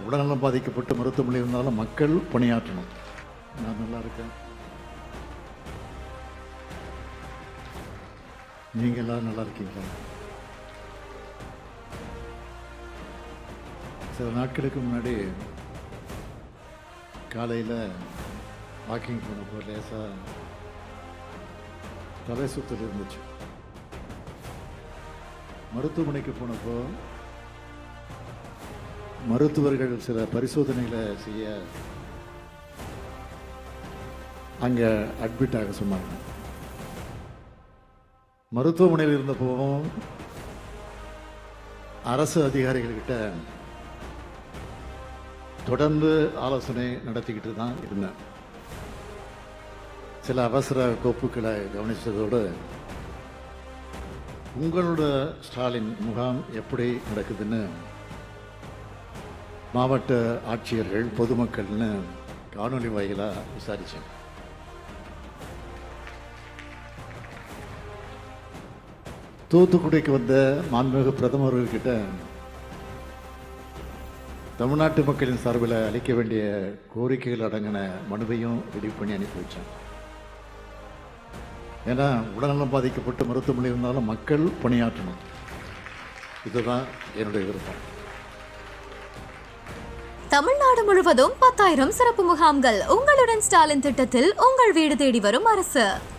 உடல்நலம் பாதிக்கப்பட்டு மருத்துவமனை இருந்தாலும் மக்கள் பணியாற்றணும். நான் நல்லா இருக்கேன். நீங்கள் எல்லாரும் நல்லா இருக்கீங்களா? சில நாட்களுக்கு முன்னாடி காலையில் வாக்கிங் போனப்போ லேசாக தலை சுத்தல் இருந்துச்சு. மருத்துவமனைக்கு போனப்போ மருத்துவர்கள் சில பரிசோதனைகளை செய்ய அங்கே அட்மிட் ஆக சொன்னாங்க. மருத்துவமனையில் இருந்தப்போவும் அரசு அதிகாரிகள்கிட்ட தொடர்ந்து ஆலோசனை நடத்திக்கிட்டு தான் இருந்தேன். சில அவசர கோப்புகளை கவனித்ததோடு உங்களோட ஸ்டாலின் முகாம் எப்படி நடக்குதுன்னு மாவட்ட ஆட்சியர்கள் பொதுமக்கள்னு காணொலி வாயிலாக விசாரித்தேன். தூத்துக்குடிக்கு வந்த மாண்புமிகு பிரதமர்கிட்ட தமிழ்நாட்டு மக்களின் சார்பில் அளிக்க வேண்டிய கோரிக்கைகள் அடங்கின மனுவையும் ரெடி பண்ணி அனுப்பி வச்சேன். ஏன்னா உடல்நலம் பாதிக்கப்பட்டு மருத்துவமனை இருந்தாலும் மக்கள் பணியாற்றணும். இதுதான் என்னுடைய விருப்பம். தமிழ்நாடு முழுவதும் 10,000 சிறப்பு முகாம்கள். உங்களுடன் ஸ்டாலின் திட்டத்தில் உங்கள் வீடு தேடி வரும் அரசு.